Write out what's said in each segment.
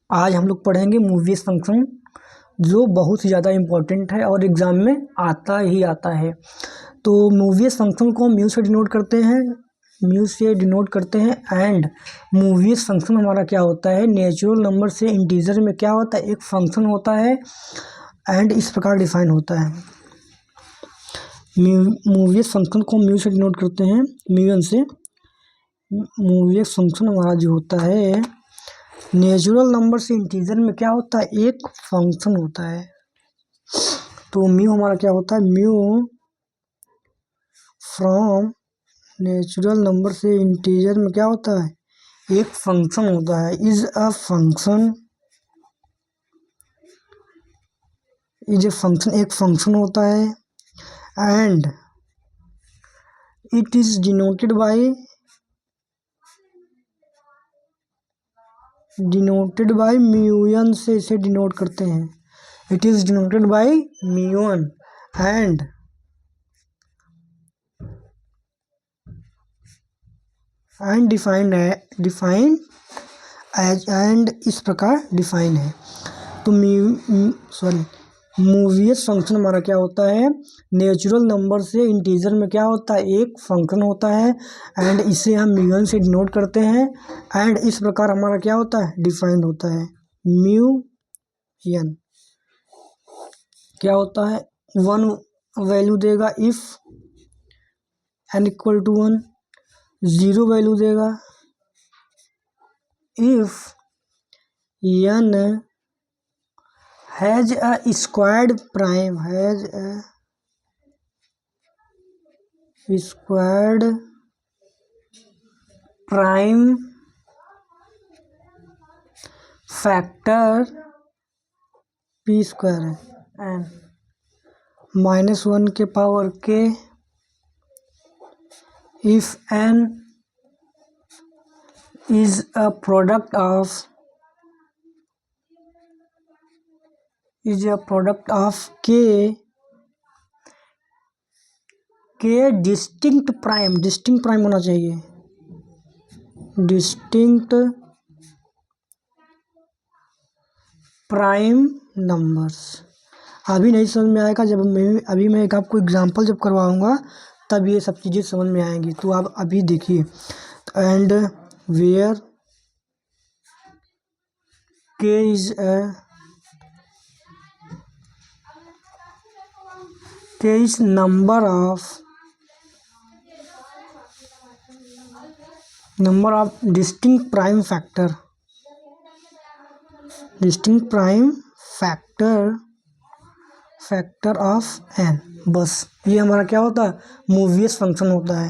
आज हम लोग पढ़ेंगे मूवीज फंक्शन, जो बहुत ही ज़्यादा इम्पोर्टेंट है और एग्ज़ाम में आता ही आता है। तो मूवीज फंक्शन को हम म्यू से डिनोट करते हैं एंड मूवीज फंक्शन हमारा क्या होता है, नेचुरल नंबर से इंटीजर में क्या होता है, एक फंक्शन होता है एंड इस प्रकार डिफाइन होता है। मूवीज फंक्शन को म्यू से डिनोट करते हैं, म्यू से। मूवीज फंक्शन हमारा जो होता है नेचुरल नंबर से इंटीजर में क्या होता है, एक फंक्शन होता है। तो म्यू हमारा क्या होता है, म्यू फ्रॉम नेचुरल नंबर से इंटीजर में क्या होता है, एक फंक्शन होता है। इज अ फंक्शन एक फंक्शन होता है and it is denoted by mu n से इसे डिनोट करते हैं। It is denoted by mu n and defined as and इस प्रकार डिफाइन है। तो मूवीज फंक्शन हमारा क्या होता है, नेचुरल नंबर से इंटीजर में क्या होता है, एक फंक्शन होता है एंड इसे हम म्यून से डिनोट करते हैं एंड इस प्रकार हमारा क्या होता है, डिफाइंड होता है। म्यून क्या होता है, 1 वैल्यू देगा if n equal to 1, 0 value देगा if n has a squared prime factor p square है एन -1 के power k if n is a product of k distinct prime होना चाहिए, डिस्टिंक्ट प्राइम नंबर्स। अभी नहीं समझ में आएगा, जब मैं एक आपको एग्जांपल जब करवाऊंगा तब ये सब चीज़ें समझ में आएंगी। तो आप अभी देखिए, and where k is number of distinct prime factor of n। बस ये हमारा क्या होता है, मूवीज फंक्शन होता है।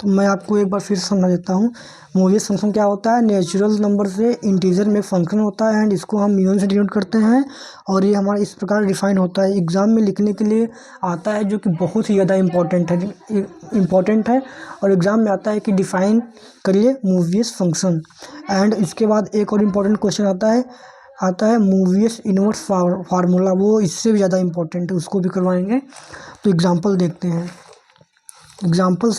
तो मैं आपको एक बार फिर समझा देता हूँ। मूवीज फंक्शन क्या होता है, नेचुरल नंबर से इंटीजर में फंक्शन होता है एंड इसको हम म्यून से डिनोट करते हैं और ये हमारा इस प्रकार डिफाइन होता है। एग्जाम में लिखने के लिए आता है, जो कि बहुत ही ज़्यादा इम्पोर्टेंट है और एग्जाम में आता है कि डिफाइन करिए मूवीज फंक्शन। एंड इसके बाद एक और इम्पोर्टेंट क्वेश्चन आता है मूवीज इनवर्स फार्मूला, वो इससे भी ज़्यादा इम्पोर्टेंट है, उसको भी करवाएंगे। तो एग्जाम्पल देखते हैं। एग्जाम्पल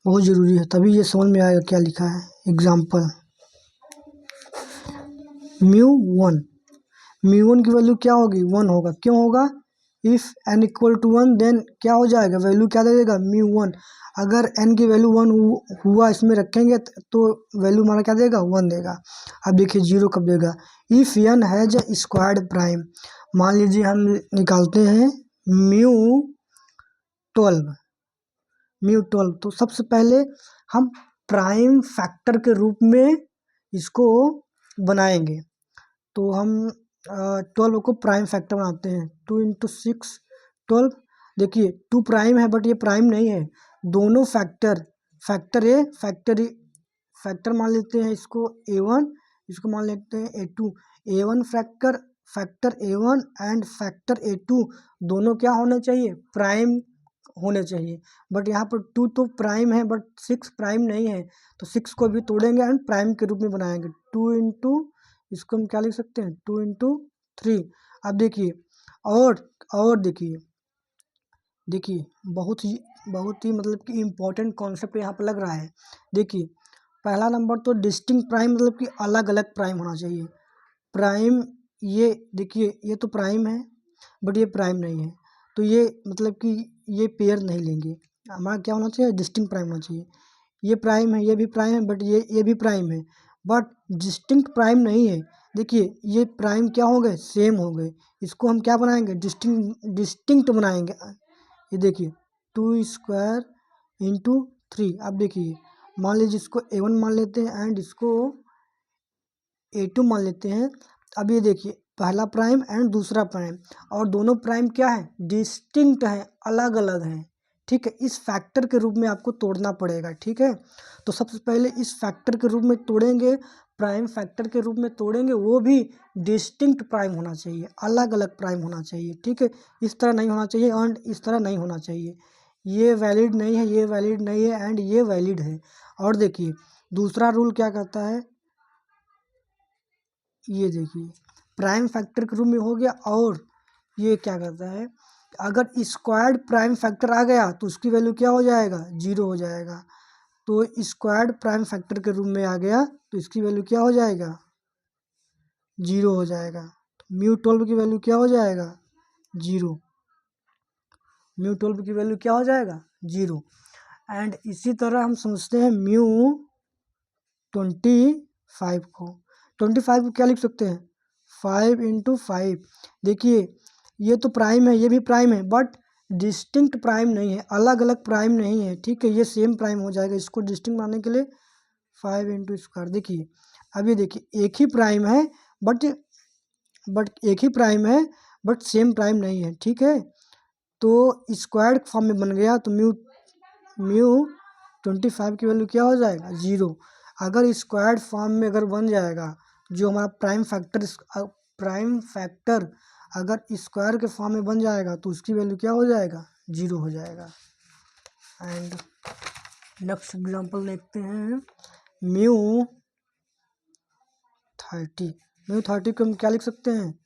बहुत ज़रूरी है, तभी ये समझ में आएगा क्या लिखा है। एग्जाम्पल म्यू1 की वैल्यू क्या होगी, 1 होगा। क्यों होगा, if n equal to 1 then क्या हो जाएगा, वैल्यू क्या दे देगा, म्यू1। अगर n की वैल्यू 1 हुआ इसमें रखेंगे तो वैल्यू हमारा क्या देगा, 1 देगा। अब देखिए 0 कब देगा, if n has a squared prime. मान लीजिए हम निकालते हैं म्यू12। तो सबसे पहले हम प्राइम फैक्टर के रूप में इसको बनाएंगे। तो हम 12 को प्राइम फैक्टर बनाते हैं। 2 × 6 12। देखिए 2 प्राइम है बट ये प्राइम नहीं है, दोनों फैक्टर मान लेते हैं इसको a1, इसको मान लेते हैं a2। a1 factor a1 and factor a2 दोनों क्या होना चाहिए, प्राइम होने चाहिए। बट यहाँ पर 2 तो प्राइम है बट 6 प्राइम नहीं है, तो 6 को भी तोड़ेंगे एंड प्राइम के रूप में बनाएंगे। 2 × इसको हम क्या लिख सकते हैं, 2 × 3। अब देखिए और देखिए बहुत ही मतलब कि इम्पोर्टेंट कॉन्सेप्ट यहाँ पर लग रहा है। देखिए पहला नंबर तो डिस्टिंक्ट प्राइम मतलब कि अलग अलग प्राइम होना चाहिए। प्राइम ये देखिए ये तो प्राइम है बट ये प्राइम नहीं है, तो ये मतलब कि ये पेयर नहीं लेंगे। हमारा क्या होना चाहिए, डिस्टिंक्ट प्राइम होना चाहिए। ये प्राइम है, ये भी प्राइम है, बट ये भी प्राइम है, बट डिस्टिंक्ट प्राइम नहीं है। देखिए ये प्राइम क्या हो गए, सेम हो गए। इसको हम क्या बनाएंगे, डिस्टिंक्ट बनाएंगे। ये देखिए 2² × 3। अब देखिए मान लीजिए इसको A1 मान लेते हैं एंड इसको A2 मान लेते हैं। अब ये देखिए पहला प्राइम एंड दूसरा प्राइम, और दोनों प्राइम क्या है, डिस्टिंक्ट है, अलग अलग हैं। ठीक है, इस फैक्टर के रूप में आपको तोड़ना पड़ेगा। ठीक है, तो सबसे पहले इस फैक्टर के रूप में तोड़ेंगे, प्राइम फैक्टर के रूप में तोड़ेंगे, वो भी डिस्टिंक्ट प्राइम होना चाहिए, अलग अलग प्राइम होना चाहिए। ठीक है, इस तरह नहीं होना चाहिए एंड इस तरह नहीं होना चाहिए। ये वैलिड नहीं है, ये वैलिड नहीं है एंड ये वैलिड है। और देखिए दूसरा रूल क्या कहता है, ये देखिए प्राइम फैक्टर के रूप में हो गया, और ये क्या करता है, अगर स्क्वायर्ड प्राइम फैक्टर आ गया तो उसकी वैल्यू क्या हो जाएगा, 0 हो जाएगा। तो स्क्वायर्ड प्राइम फैक्टर के रूप में आ गया तो इसकी वैल्यू क्या हो जाएगा, 0 हो जाएगा। तो μ12 की वैल्यू क्या हो जाएगा, 0। μ12 की वैल्यू क्या हो जाएगा, 0। एंड इसी तरह हम समझते हैं μ25 को। 25 को क्या लिख सकते हैं, 5 × 5। देखिए ये तो प्राइम है, ये भी प्राइम है, बट डिस्टिंक्ट प्राइम नहीं है, अलग अलग प्राइम नहीं है। ठीक है, ये सेम प्राइम हो जाएगा। इसको डिस्टिंक्ट बनाने के लिए 5 × स्क्वायर। देखिए अब ये देखिए एक ही प्राइम है बट एक ही प्राइम है बट सेम प्राइम नहीं है। ठीक है, तो स्क्वायर्ड फॉर्म में बन गया, तो μ25 की वैल्यू क्या हो जाएगा, 0। अगर स्क्वायर्ड फॉर्म में अगर बन जाएगा, जो हमारा प्राइम फैक्टर अगर स्क्वायर के फॉर्म में बन जाएगा तो उसकी वैल्यू क्या हो जाएगा, 0 हो जाएगा। एंड नेक्स्ट एग्जांपल देखते हैं, μ30 को हम क्या लिख सकते हैं,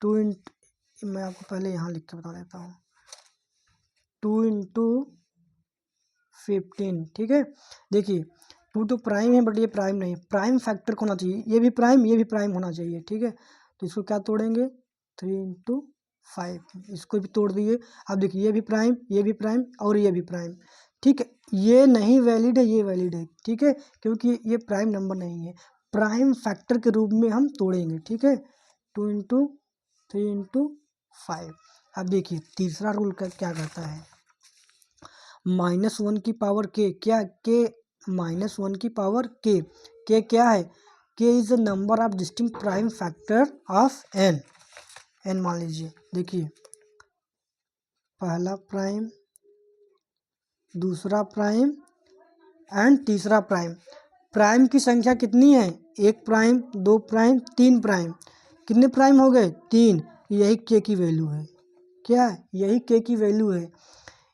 2 मैं आपको पहले यहाँ लिख के बता देता हूँ, 2 × 15। ठीक है, देखिए 2 तो प्राइम है बट ये प्राइम नहीं, प्राइम फैक्टर होना चाहिए, ये भी प्राइम होना चाहिए। ठीक है, तो इसको क्या तोड़ेंगे, 3 × 5, इसको भी तोड़ दिए। अब देखिए ये भी प्राइम, ये भी प्राइम और ये भी प्राइम। ठीक है, ये नहीं वैलिड है, ये वैलिड है। ठीक है, क्योंकि ये प्राइम नंबर नहीं है, प्राइम फैक्टर के रूप में हम तोड़ेंगे। ठीक है, 2 × 3 × 5। अब देखिए तीसरा रूल क्या कहता है, -1 की पावर k, क्या k, -1 की पावर k। k क्या है, k is the number of distinct prime factor of n। n मान लीजिए, देखिए पहला प्राइम, दूसरा प्राइम एंड तीसरा प्राइम। प्राइम की संख्या कितनी है, 1 प्राइम, 2 प्राइम, 3 प्राइम। कितने प्राइम हो गए, 3। यही k की वैल्यू है, क्या है, यही k की वैल्यू है,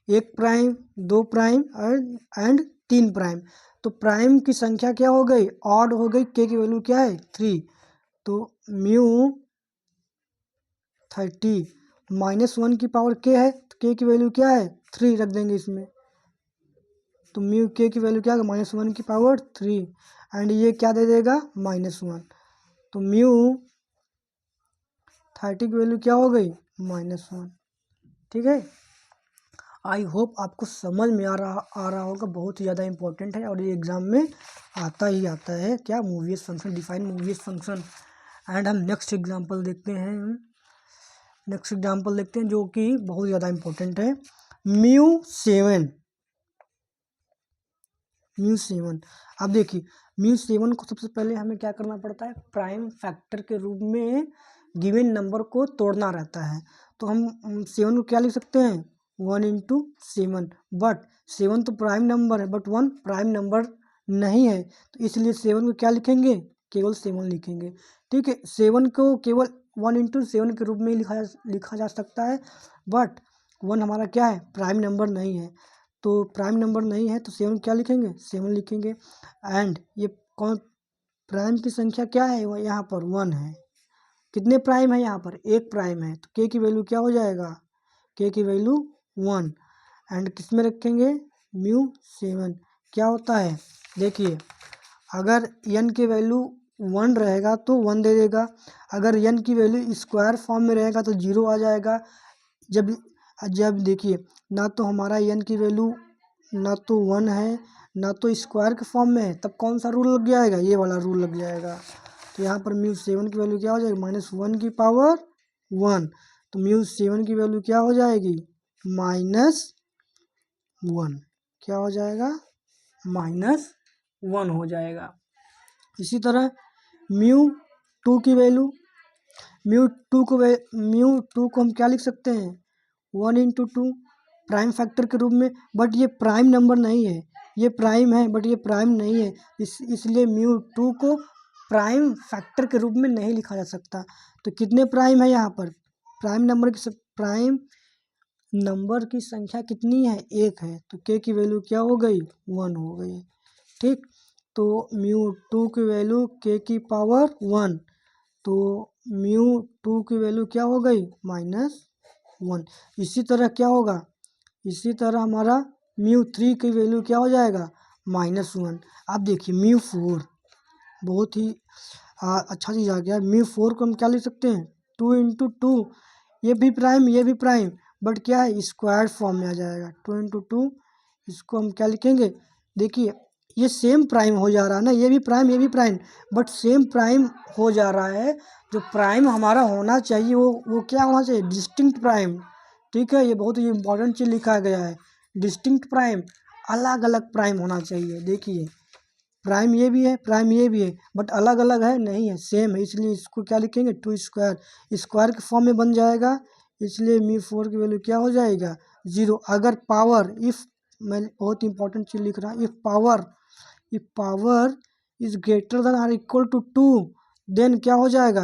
1 प्राइम, 2 प्राइम एंड 3 प्राइम। तो प्राइम की संख्या क्या हो गई, ऑड हो गई, k की वैल्यू क्या है, 3। तो μ30 -1 की पावर k है, तो k की वैल्यू क्या है, 3 रख देंगे इसमें। तो k की वैल्यू क्या है, -1 की पावर 3 एंड ये क्या दे देगा, -1। तो μ30 की वैल्यू क्या हो गई, -1। ठीक है, आई होप आपको समझ में आ रहा होगा, बहुत ही ज़्यादा इंपॉर्टेंट है और ये एग्ज़ाम में आता ही आता है, क्या, मूवियस फंक्शन, डिफाइन मूवियस फंक्शन। एंड हम नेक्स्ट एग्जांपल देखते हैं, जो कि बहुत ज़्यादा इंपॉर्टेंट है, μ7। अब देखिए μ7 को सबसे पहले हमें क्या करना पड़ता है, प्राइम फैक्टर के रूप में गिवन नंबर को तोड़ना रहता है। तो हम 7 को क्या लिख सकते हैं, 1 × 7। बट 7 तो प्राइम नंबर है बट 1 प्राइम नंबर नहीं है, तो इसलिए 7 को क्या लिखेंगे, केवल 7 लिखेंगे। ठीक है, 7 को केवल 1 × 7 के रूप में लिखा जा सकता है, बट 1 हमारा क्या है, प्राइम नंबर नहीं है। तो प्राइम नंबर नहीं है तो 7 क्या लिखेंगे, 7 लिखेंगे। एंड ये कौन, प्राइम की संख्या क्या है, वो यहाँ पर 1 है। कितने प्राइम है यहाँ पर, 1 प्राइम है, तो k की वैल्यू क्या हो जाएगा, k की वैल्यू 1। एंड किस में रखेंगे, μ7। क्या होता है, देखिए अगर n की वैल्यू 1 रहेगा तो 1 दे देगा, अगर n की वैल्यू स्क्वायर फॉर्म में रहेगा तो 0 आ जाएगा। जब जब देखिए ना तो हमारा n की वैल्यू ना तो 1 है ना तो स्क्वायर के फॉर्म में है, तब कौन सा रूल लग जाएगा, ये वाला रूल लग जाएगा। तो यहाँ पर μ7 की वैल्यू क्या हो जाएगी, -1 की पावर 1। तो μ7 की वैल्यू क्या हो जाएगी, -1। क्या हो जाएगा, -1 हो जाएगा। इसी तरह μ2 की वैल्यू, μ2 को हम क्या लिख सकते हैं, 1 × 2 प्राइम फैक्टर के रूप में। बट ये प्राइम नंबर नहीं है, ये प्राइम है बट ये प्राइम नहीं है, इसलिए μ2 को प्राइम फैक्टर के रूप में नहीं लिखा जा सकता। तो कितने प्राइम है यहाँ पर, प्राइम नंबर की संख्या कितनी है, 1 है। तो k की वैल्यू क्या हो गई, 1 हो गई। ठीक, तो μ2 की वैल्यू k की पावर 1, तो μ2 की वैल्यू क्या हो गई, -1। इसी तरह क्या होगा, इसी तरह हमारा μ3 की वैल्यू क्या हो जाएगा, -1। अब देखिए μ4 बहुत ही अच्छा चीज़ आ गया। μ4 को हम क्या लिख सकते हैं, 2 × 2, ये भी प्राइम बट क्या है, स्क्वायर फॉर्म में आ जाएगा। 2 × 2 इसको हम क्या लिखेंगे, देखिए ये सेम प्राइम हो जा रहा है ना, ये भी प्राइम बट सेम प्राइम हो जा रहा है। जो प्राइम हमारा होना चाहिए वो क्या होना चाहिए, डिस्टिंक्ट प्राइम। ठीक है, ये बहुत ही इंपॉर्टेंट चीज़ लिखा गया है, डिस्टिंक्ट प्राइम, अलग अलग प्राइम होना चाहिए। देखिए प्राइम ये भी है, प्राइम ये भी है, बट अलग अलग है नहीं है, सेम है, इसलिए इसको क्या लिखेंगे, 2 स्क्वायर के फॉर्म में बन जाएगा। इसलिए μ4 की वैल्यू क्या हो जाएगा, 0। अगर पावर, इफ़, मैं बहुत इंपॉर्टेंट चीज़ लिख रहा हूँ, if power is greater than or equal to 2, then क्या हो जाएगा,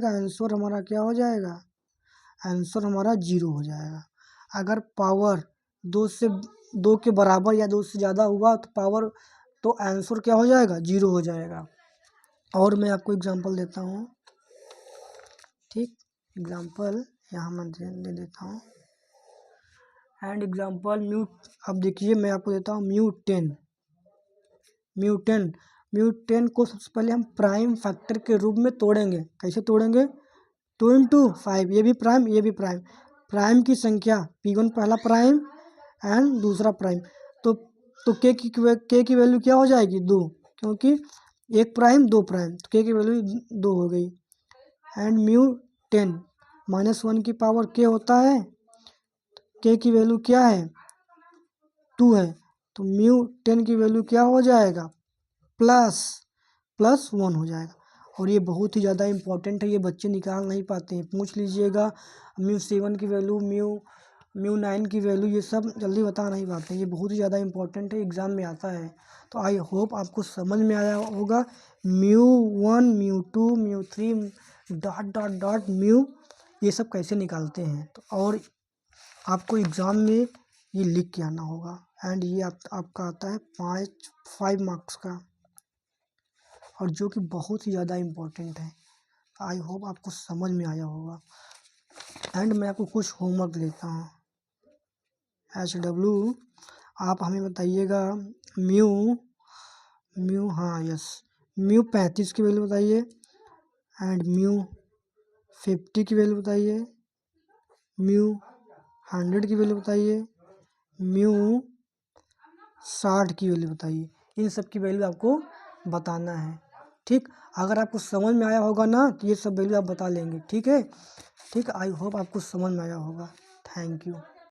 आंसर हमारा क्या हो जाएगा, आंसर हमारा 0 हो जाएगा। अगर पावर 2 के बराबर या 2 से ज़्यादा हुआ तो पावर, तो आंसर क्या हो जाएगा, 0 हो जाएगा। और मैं आपको एग्जांपल देता हूँ, ठीक, एग्जांपल यहाँ मैं दे देता हूँ। एंड एग्जांपल अब देखिए मैं आपको देता हूँ μ10 को सबसे पहले हम प्राइम फैक्टर के रूप में तोड़ेंगे। कैसे तोड़ेंगे, 2 × 5, ये भी प्राइम की संख्या p1 पहला प्राइम एंड दूसरा प्राइम, तो k की वैल्यू क्या हो जाएगी, 2, क्योंकि 1 प्राइम 2 प्राइम, तो k की वैल्यू 2 हो गई। एंड μ10 -1 की पावर k होता है, k की वैल्यू क्या है, 2 है, तो μ10 की वैल्यू क्या हो जाएगा, +1 हो जाएगा। और ये बहुत ही ज़्यादा इंपॉर्टेंट है, ये बच्चे निकाल नहीं पाते हैं, पूछ लीजिएगा μ7 की वैल्यू, μ9 की वैल्यू, ये सब जल्दी बता नहीं पाते हैं, ये बहुत ही ज़्यादा इंपॉर्टेंट है, एग्ज़ाम में आता है। तो आई होप आपको समझ में आया होगा μ1 μ2 μ3 ... ये सब कैसे निकालते हैं। तो और आपको एग्ज़ाम में ये लिख के आना होगा। एंड ये आपका आता है 5 मार्क्स का, और जो कि बहुत ही ज़्यादा इम्पोर्टेंट है। आई होप आपको समझ में आया होगा। एंड मैं आपको कुछ होमवर्क देता हूँ। HW आप हमें बताइएगा μ 35 की वैल्यू बताइए, एंड μ 50 की वैल्यू बताइए, μ 100 की वैल्यू बताइए, μ 60 की वैल्यू बताइए। इन सब की वैल्यू आपको बताना है। ठीक, अगर आपको समझ में आया होगा ना तो ये सब वैल्यू आप बता लेंगे। ठीक है, ठीक, आई होप आपको समझ में आया होगा। Thank you.